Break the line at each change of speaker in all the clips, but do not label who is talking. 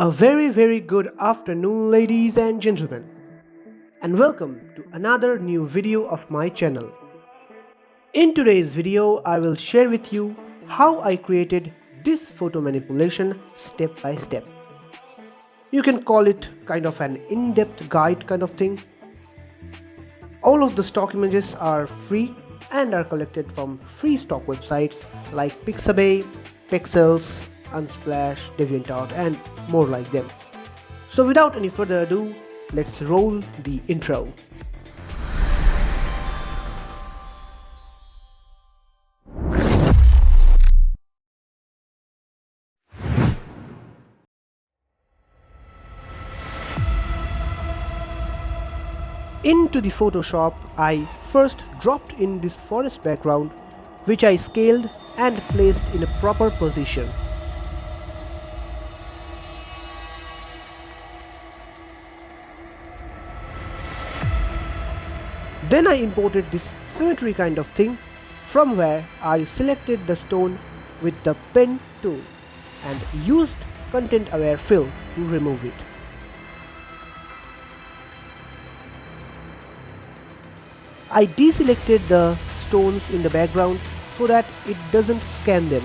A very good afternoon, ladies and gentlemen, and welcome to another new video of my channel. In today's video, I will share with you how I created this photo manipulation step by step. You can call it kind of an in-depth guide kind of thing. All of the stock images are free and are collected from free stock websites like Pixabay, Pexels, Unsplash, DeviantArt and more like them. So without any further ado, let's roll the intro. Into the Photoshop, I first dropped in this forest background, which I scaled and placed in a proper position. Then I imported this symmetry kind of thing, from where I selected the stone with the pen tool and used content aware fill to remove it. I deselected the stones in the background so that it doesn't scan them.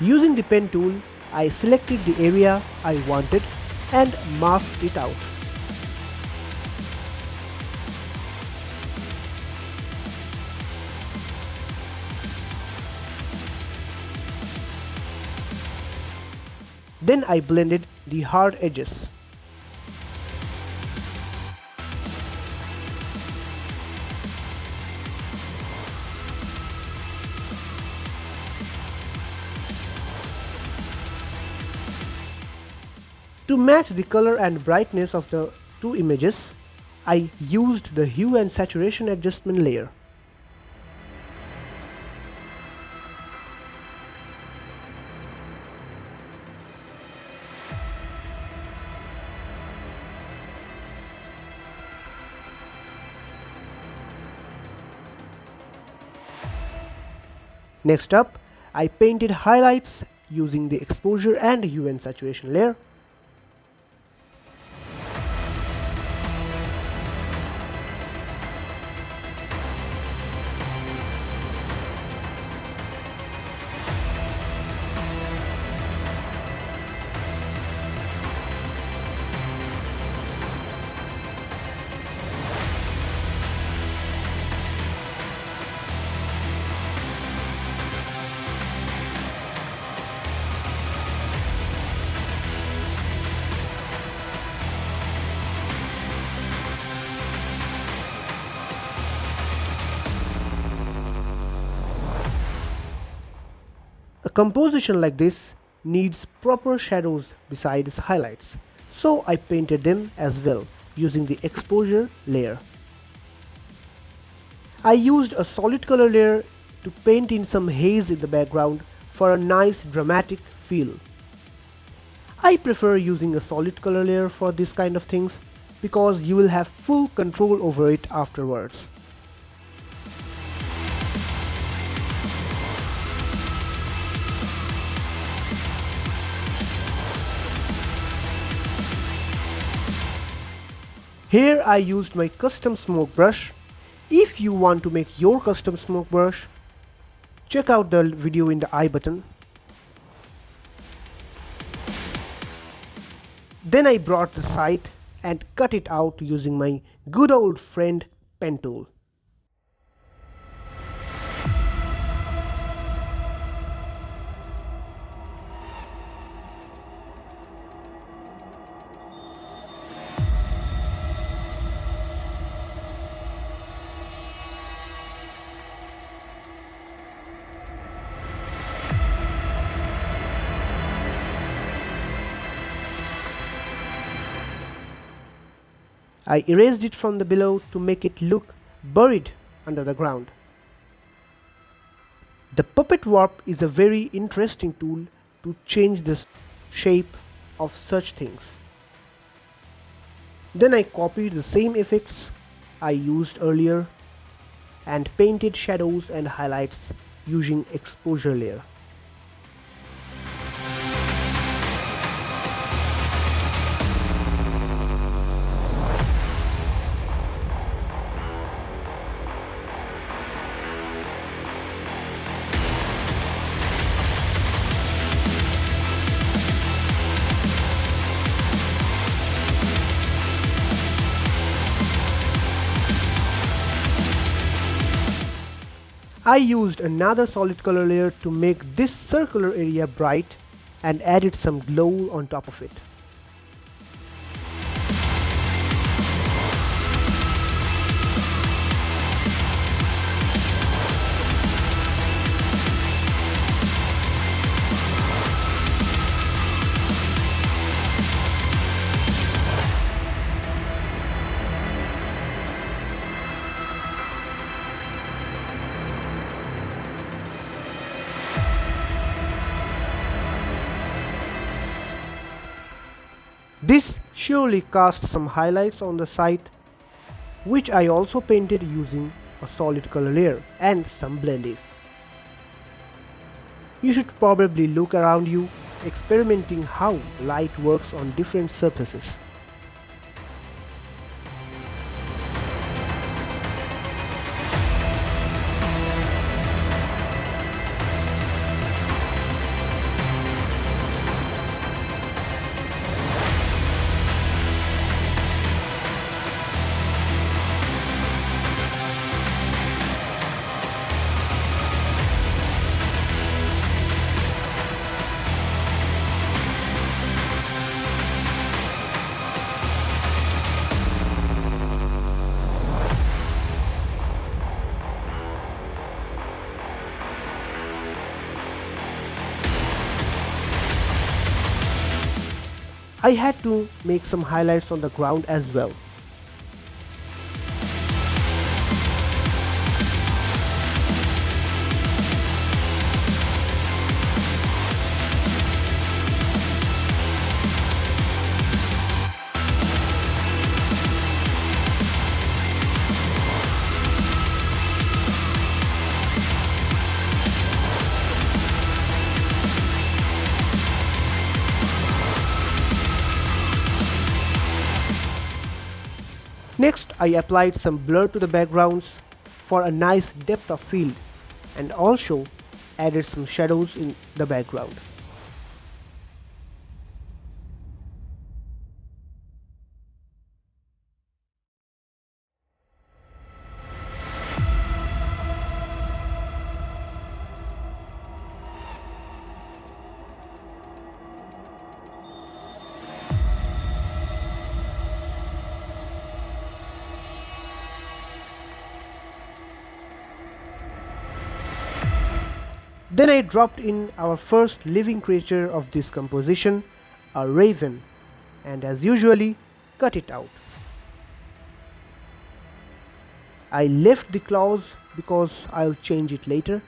Using the pen tool, I selected the area I wanted and masked it out. Then I blended the hard edges. To match the color and brightness of the two images, I used the hue and saturation adjustment layer. Next up, I painted highlights using the exposure and hue and saturation layer. A composition like this needs proper shadows besides highlights, so I painted them as well using the exposure layer. I used a solid color layer to paint in some haze in the background for a nice dramatic feel. I prefer using a solid color layer for this kind of things because you will have full control over it afterwards. Here I used my custom smoke brush. If you want to make your custom smoke brush, check out the video in the I button. Then I brought the scythe and cut it out using my good old friend pen tool. I erased it from the below to make it look buried under the ground. The puppet warp is a very interesting tool to change the shape of such things. Then I copied the same effects I used earlier and painted shadows and highlights using exposure layer. I used another solid color layer to make this circular area bright and added some glow on top of it. This surely cast some highlights on the Scythe, which I also painted using a solid color layer and some blend if. You should probably look around you, experimenting how light works on different surfaces. I had to make some highlights on the ground as well. Next, I applied some blur to the backgrounds for a nice depth of field and also added some shadows in the background. Then I dropped in our first living creature of this composition, a raven, and as usually cut it out. I left the claws because I'll change it later.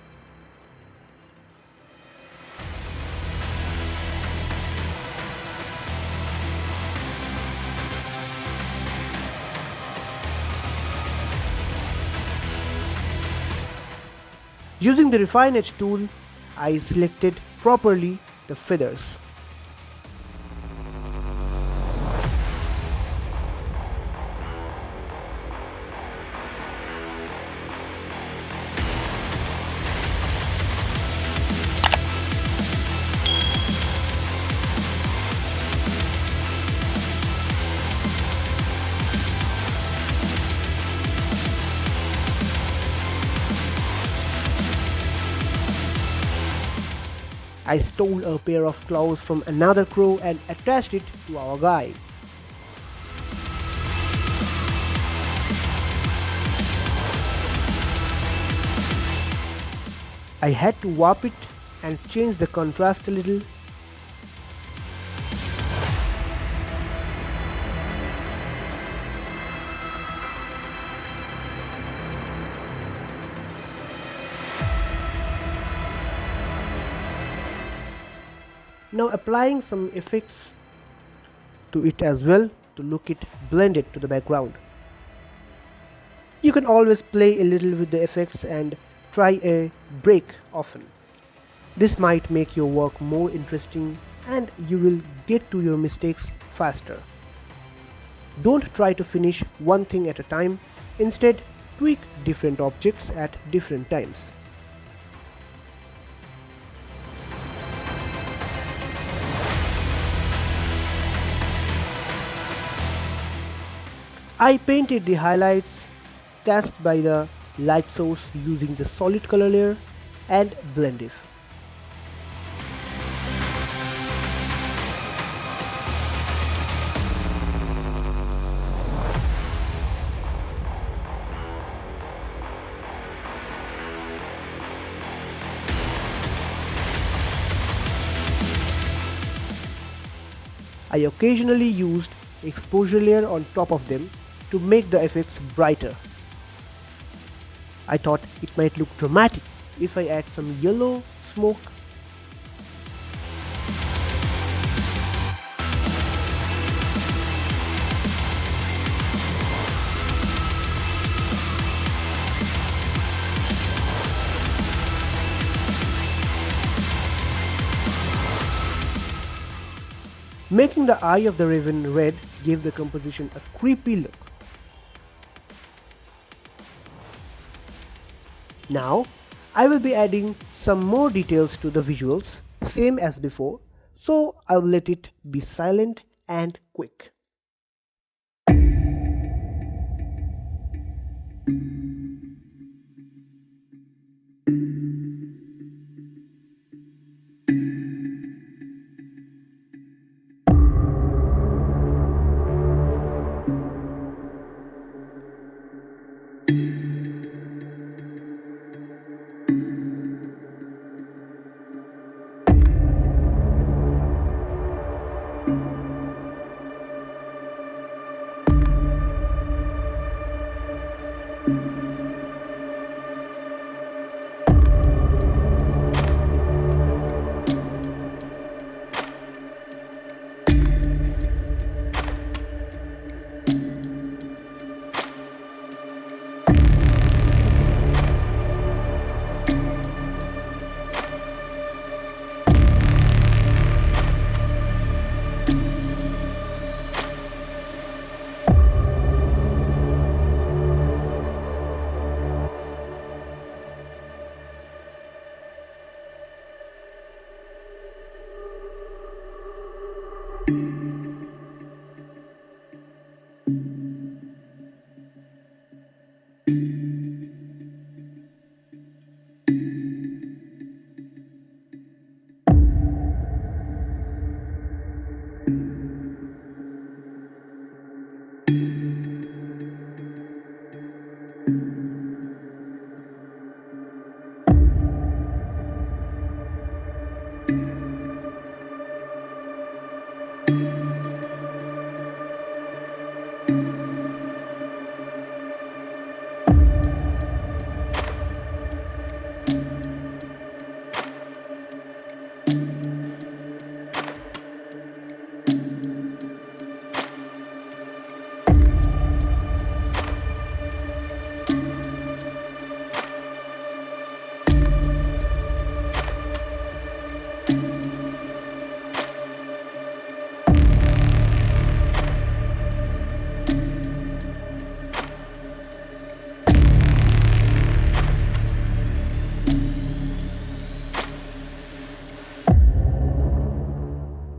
Using the Refine Edge tool, I selected properly the feathers. I stole a pair of claws from another crow and attached it to our guy. I had to warp it and change the contrast a little. Now applying some effects to it as well to look it blended to the background. You can always play a little with the effects and try a break often. This might make your work more interesting and you will get to your mistakes faster. Don't try to finish one thing at a time, instead tweak different objects at different times. I painted the highlights cast by the light source using the solid color layer and blend if. I occasionally used exposure layer on top of them to make the effects brighter. I thought it might look dramatic if I add some yellow smoke. Making the eye of the raven red gave the composition a creepy look. Now, I will be adding some more details to the visuals, same as before, so I will let it be silent and quick.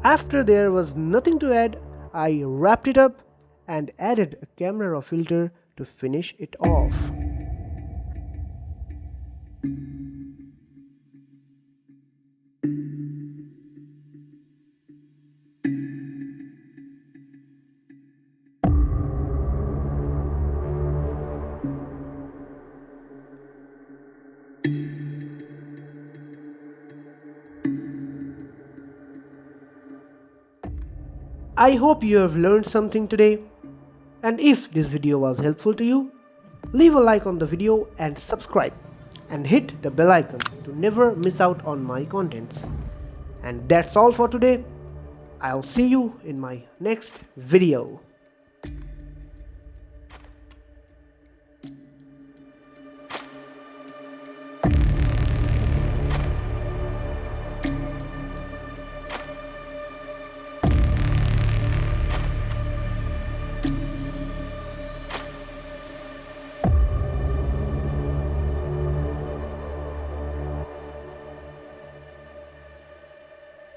After there was nothing to add, I wrapped it up and added a camera raw filter to finish it off. I hope you have learned something today, and if this video was helpful to you, leave a like on the video and subscribe and hit the bell icon to never miss out on my contents. And that's all for today. I'll see you in my next video.